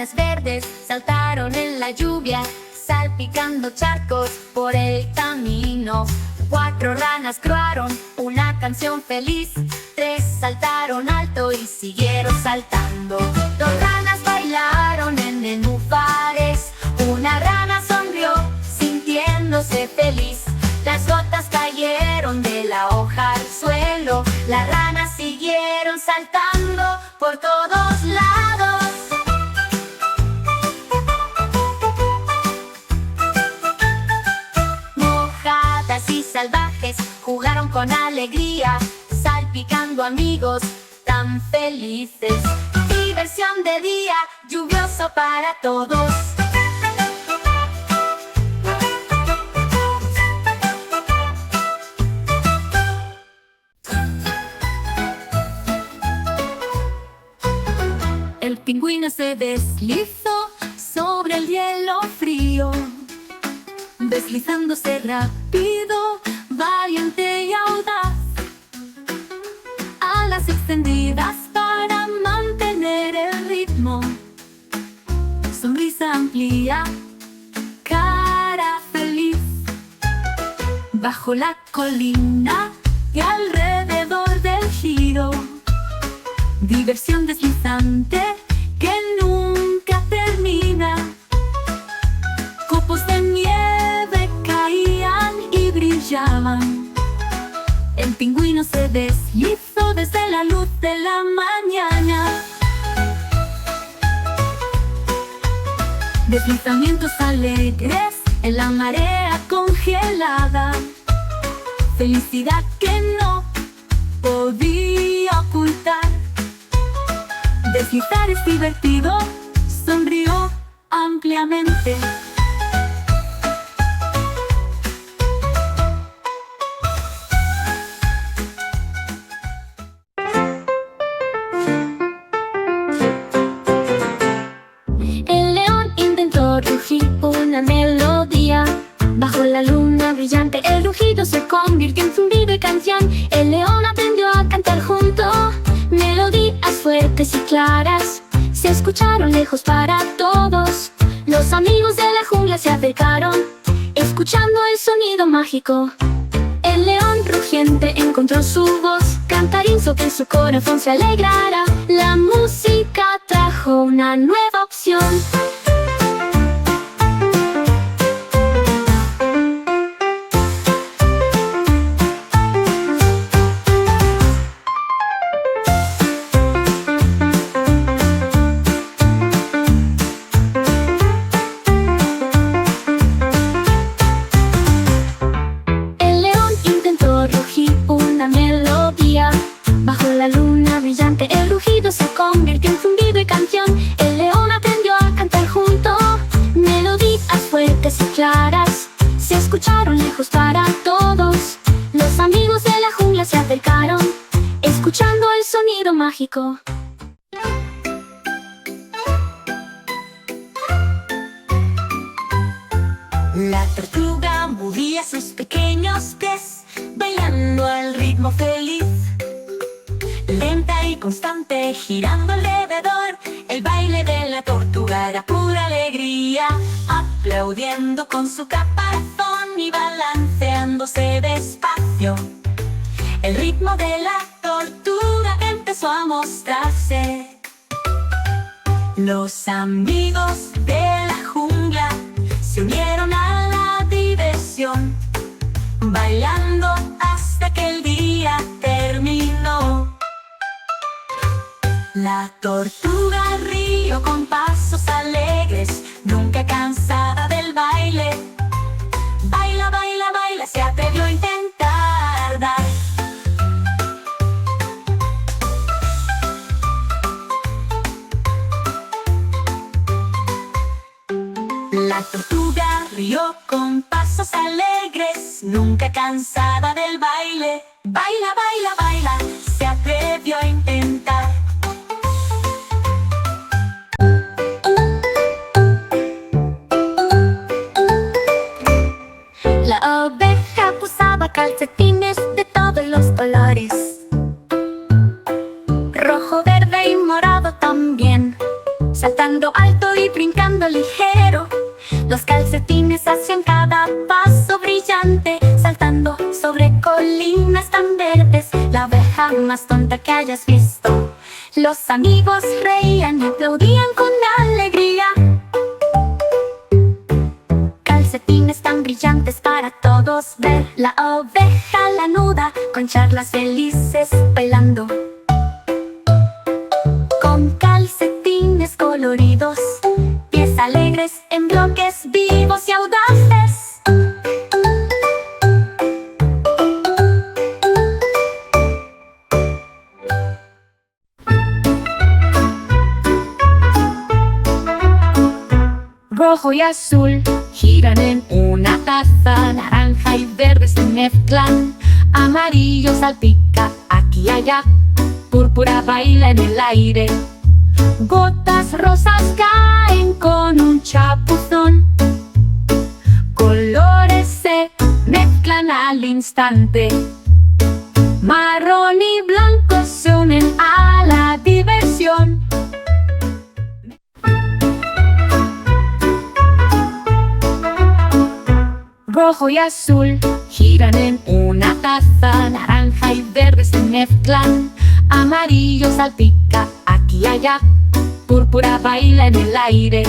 ranas verdes saltaron en la lluvia, salpicando charcos por el camino. 4 ranas croaron una canción feliz, 3 saltaron alto y siguieron saltando. 2 ranas bailaron en nenúfares, una rana sonrió sintiéndose feliz. Las gotas cayeron de la hoja al suelo, las ranas siguieron saltando por todos lados. Mojadas y salvajes jugaron con alegría, salpicando amigos tan felices. Diversión de día, lluvioso para todos. El pingüino se deslizó sobre el hielo frío, deslizándose rápido, valiente y audaz. Alas extendidas para mantener el ritmo, sonrisa amplia, cara feliz. Bajo la colina y alrededor del giro, diversión deslizante que nunca termina. Copos de nieve caían y brillaban. El pingüino se deslizó desde la luz de la mañana. Deslizamientos alegres en la marea congelada. Felicidad que no podía ocultar. Deslizar es divertido, sonrió ampliamente. El león intentó rugir una melodía. Bajo la luna brillante el rugido se convirtió en zumbido y canción. El león aprendió a cantar junto. Melodías fuertes y claras se escucharon lejos para todos. Los amigos de la jungla se acercaron, escuchando el sonido mágico. El león rugiente encontró su voz, cantar hizo que su corazón se alegrara. La música trajo una nueva opción. Bajo la luna brillante el rugido se convirtió en zumbido y canción. El león aprendió a cantar junto. Melodías fuertes y claras se escucharon lejos para todos. Los amigos de la jungla se acercaron, escuchando el sonido mágico. La tortuga movía sus pequeños pies, bailando al ritmo feliz. Lenta y constante, girando alrededor, el baile de la tortuga era pura alegría. Aplaudiendo con su caparazón y balanceándose despacio, el ritmo de la tortuga empezó a mostrarse. Los amigos de la jungla se unieron a la diversión, bailando hasta que el día terminó. La tortuga rió con pasos alegres, nunca cansada del baile. Baila, baila, baila, se atrevió a intentar dar. La tortuga rió con pasos alegres, nunca cansada del baile. Baila, baila, baila, se atrevió a intentar. La oveja usaba calcetines de todos los colores, rojo, verde y morado también. saltando alto y brincando ligero. Los calcetines hacen cada paso brillante, saltando sobre colinas tan verdes, la abeja más tonta que hayas visto. Los amigos reían y aplaudían con alegría. Calcetines tan brillantes para todos ver, la oveja lanuda con charlas felices bailando. Con calcetines coloridos, pies alegres en bloques vivos y audaces. Rojo y azul giran en una taza, naranja y verde se mezclan, amarillo salpica aquí y allá, púrpura baila en el aire. Gotas rosas caen con un chapuzón, colores se mezclan al instante, marrón y blanco se unen a la diversión. Rojo y azul giran en una taza, naranja y verde se mezclan, amarillo salpica aquí y allá, púrpura baila en el aire.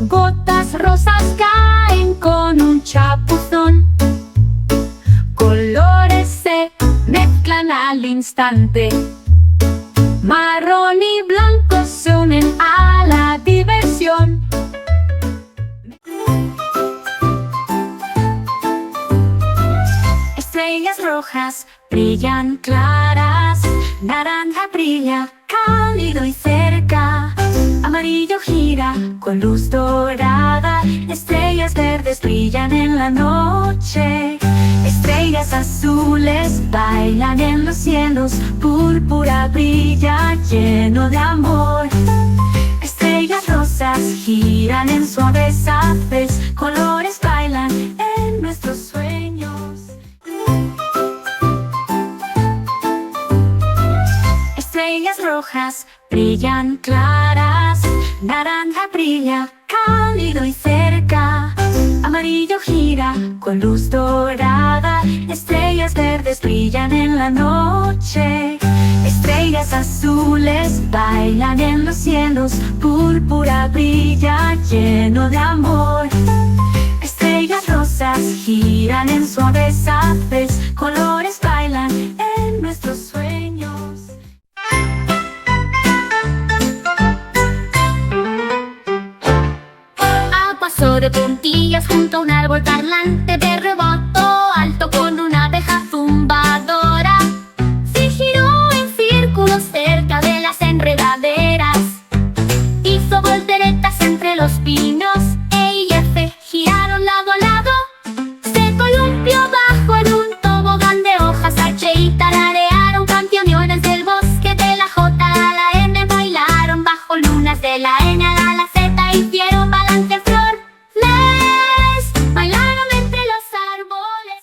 Gotas rosas caen con un chapuzón, colores se mezclan al instante, marrón y blanco se unen a la diversión. Estrellas rojas brillan claras, naranja brilla cálido y cerca, amarillo gira con luz dorada, estrellas verdes brillan en la noche, estrellas azules bailan en los cielos, púrpura brilla lleno de amor. Estrellas rosas giran en suaves haces, colores bailan en nuestros sueños. Estrellas rojas brillan claras, naranja brilla cálido y cerca, amarillo gira con luz dorada, estrellas verdes brillan en la noche, estrellas azules bailan en los cielos, púrpura brilla lleno de amor. Estrellas rosas giran en suaves haces, colores bailan en nuestros sueños. Pasó de puntillas junto a un árbol parlante, de reboto alto con una abeja zumbadora. Se giró en círculos cerca de las enredaderas, hizo volteretas entre los pinos, E y F giraron lado a lado. Se columpió bajo en un tobogán de hojas, H y tararearon canciones del bosque, de la J a la N bailaron bajo lunas, de la N a la Z hicieron balance flor. Bailaron entre los árboles.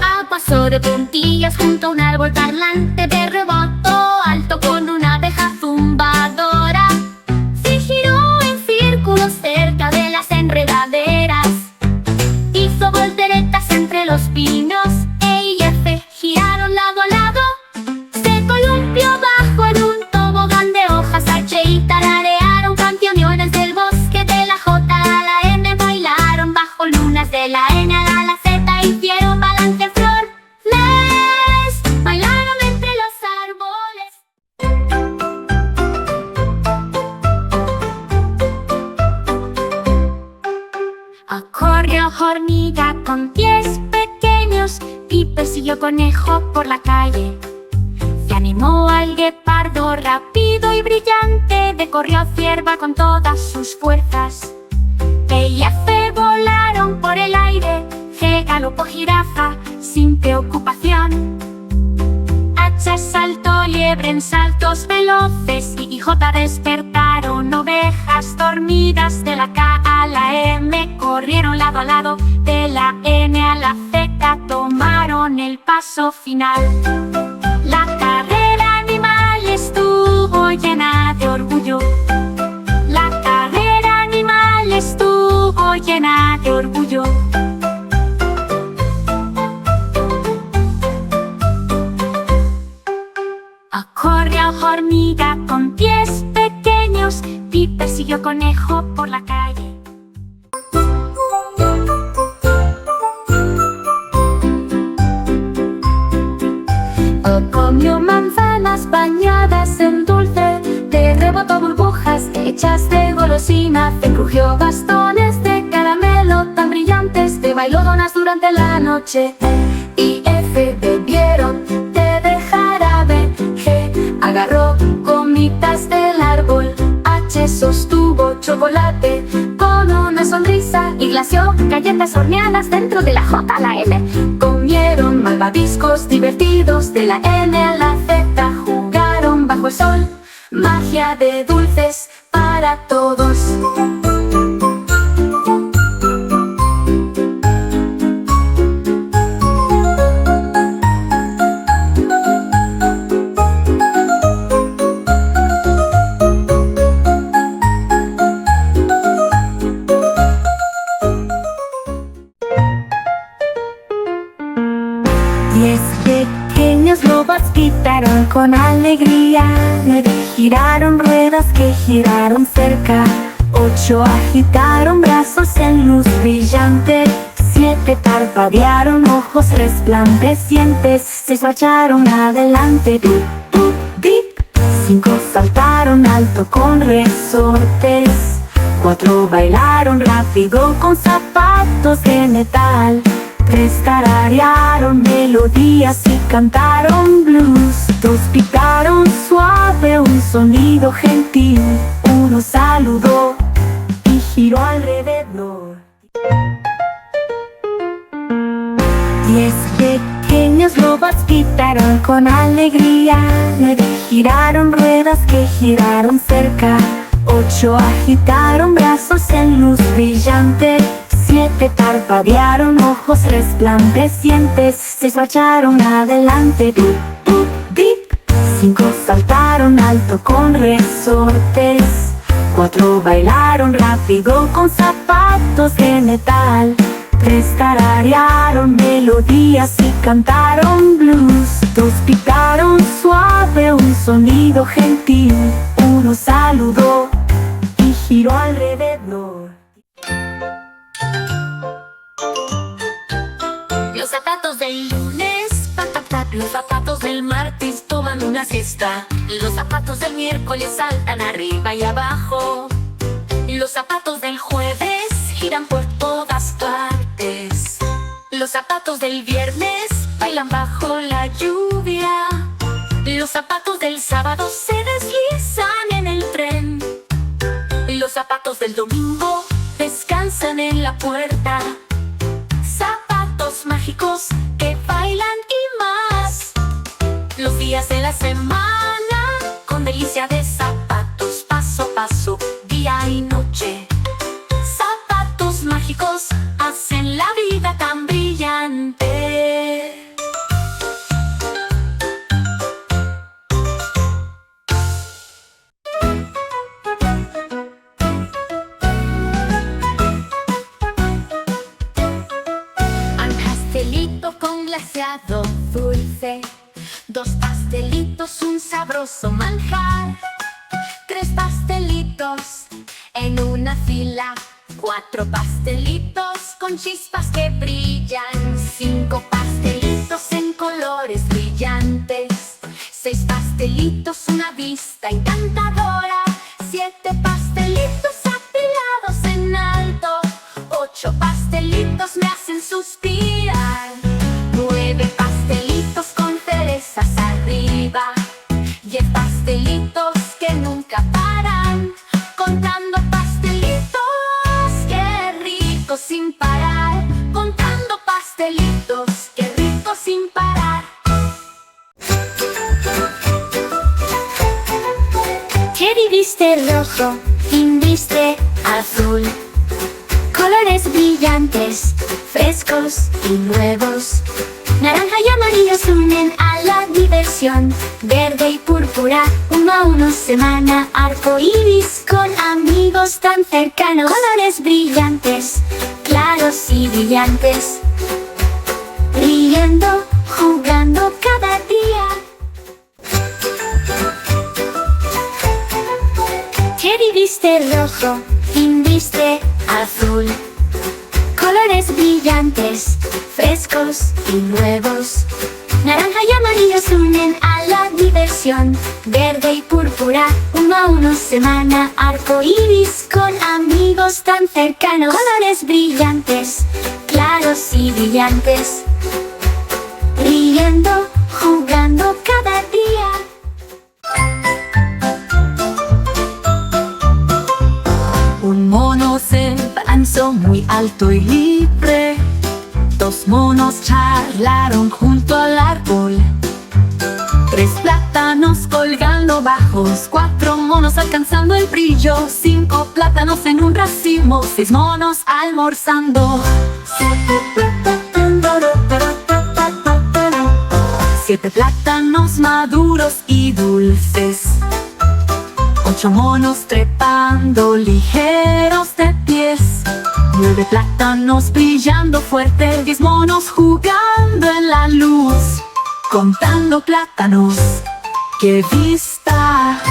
A paso de puntillas junto a un árbol parlante, de reboto alto con una abeja zumbadora. Se giró en círculos cerca de las enredaderas, hizo volteretas entre los pinos, E y F giraron lado a lado. Se columpió bajo en un tobogán de hojas, H y tararearon canciones del bosque, de la J a la N bailaron bajo lunas, de la N a la Z hicieron balance flor. Les bailaron entre los árboles. Corrió hormiga con pies pequeños y persiguió conejo por la calle. Se animó al guepardo rápido y brillante, decorrió cierva con todas sus fuerzas. E y F volaron por el aire, G galopó jirafa sin preocupación. H saltó liebre en saltos veloces, y J despertaron ovejas dormidas, de la K a la M corrieron lado a lado, de la N a la Z tomaron con el paso final. La carrera animal estuvo llena de orgullo. La carrera animal estuvo llena de orgullo. Corrió hormiga con pies pequeños y persiguió conejo por la calle. Comió manzanas bañadas en dulce, te rebotó burbujas hechas de golosina, te crujió bastones de caramelo tan brillantes, te bailó donas durante la noche. I, F bebieron té de jarabe, G agarró gomitas del árbol, H sostuvo chocolate con una sonrisa y glaseó galletas horneadas dentro de la J, la M. Comieron malvaviscos divertidos de la N a la Z, jugaron bajo el sol, magia de dulces para todos. Pequeños robots gritaron con alegría, 9 giraron ruedas que giraron cerca, 8 agitaron brazos en luz brillante, 7 parpadearon ojos resplandecientes, 6 marcharon adelante, tup, tup, tip, 5 saltaron alto con resortes, 4 bailaron rápido con zapatos de metal, 3 tararearon melodías y cantaron blues, 2 picaron suave un sonido gentil, 1 saludó y giró alrededor. 10 pequeños robots gritaron con alegría, 9 giraron ruedas que giraron cerca, 8 agitaron brazos en luz brillante, 7 parpadearon ojos resplandecientes, 6 marcharon adelante, tup, tup, tip, 5 saltaron alto con resortes, 4 bailaron rápido con zapatos de metal, 3 tararearon melodías y cantaron blues, 2 picaron suave un sonido gentil, 1 saludó y giró alrededor. Los zapatos del lunes, patatat, los zapatos del martes toman una siesta, los zapatos del miércoles saltan arriba y abajo, los zapatos del jueves giran por todas partes, los zapatos del viernes bailan bajo la lluvia, los zapatos del sábado se deslizan en el tren, los zapatos del domingo descansan en la puerta. Zapatos mágicos que bailan y más. Los días de la semana con delicia de zapatos, paso a paso, día y noche. Zapatos mágicos hacen la vida tan brillante. Con glaseado dulce, 2 pastelitos, un sabroso manjar, 3 pastelitos en una fila, 4 pastelitos con chispas que brillan, 5 pastelitos en colores brillantes, 6 pastelitos, una vista encantadora, 7 pastelitos apilados en alto, 8 pastelitos me hacen suspirar, 9 pastelitos con cerezas arriba, 10 pastelitos que nunca paran, contando pastelitos, qué rico sin parar, contando pastelitos, qué rico sin parar. Teddy viste rojo, Finn viste azul, colores brillantes, frescos y nuevos. Naranja y amarillo se unen a la diversión. Verde y púrpura, uno a uno semana. Arco iris con amigos tan cercanos. Colores brillantes, claros y brillantes. Riendo, jugando cada día. Teddy viste rojo, Finn viste azul. Colores brillantes, frescos y nuevos. Naranja y amarillo se unen a la diversión. Verde y púrpura, uno a uno semana. Arco iris con amigos tan cercanos. Colores brillantes, claros y brillantes. Riendo, jugando cada día. Un mono se balanzó muy alto y libre. Dos monos charlaron junto al árbol. Tres plátanos colgando bajos. Cuatro monos alcanzando el brillo. Cinco plátanos en un racimo. Seis monos almorzando. Siete plátanos maduros y dulces. Ocho monos trepando ligeros de pies. Nueve plátanos brillando fuerte. 10 monos jugando en la luz. Contando plátanos. ¡Qué vista!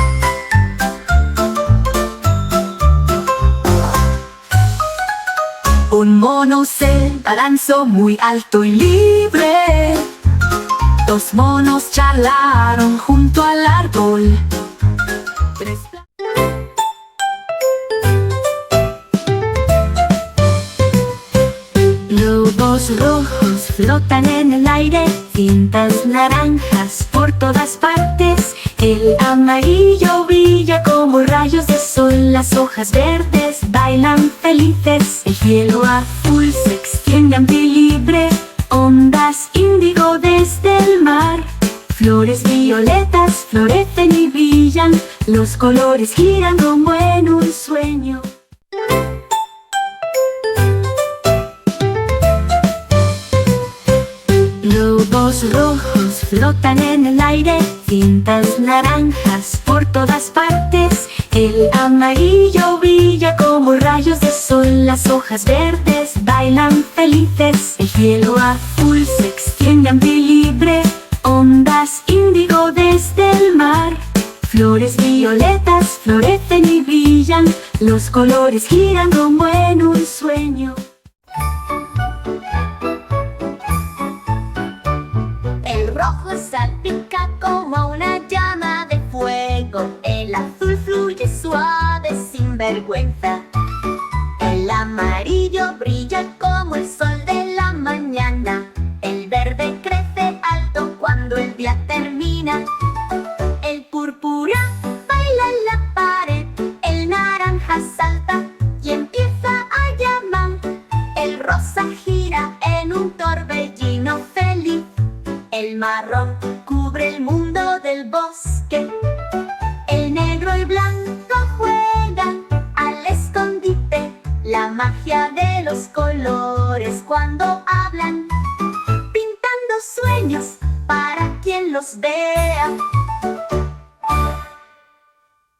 Un mono se balanzó muy alto y libre. Dos monos charlaron junto al árbol. Globos rojos flotan en el aire. Cintas naranjas por todas partes. El amarillo brilla como rayos de sol. Las hojas verdes bailan felices. El cielo azul se extiende ante libre. Ondas índigo desde el mar. Flores violetas florecen y brillan. Los colores giran como en un sueño. Globos rojos flotan en el aire. Cintas naranjas por todas partes. El amarillo brilla como rayos de sol. Las hojas verdes bailan felices. El cielo azul se extiende ante libre. Ondas índigo desde el mar. Flores violetas florecen y brillan. Los colores giran como en un sueño. El rojo salpica como una llama de fuego. El azul fluye suave sin vergüenza. El amarillo brilla como el sol de la mañana. El verde crece alto cuando el día termina. El púrpura baila en la pared. El naranja salta y empieza a llamar. El rosa gira en un torbellino feliz. El marrón cubre el mundo del bosque. El negro y blanco juegan al escondite. La magia de los colores cuando hablan. Pintando sueños para quien los vea.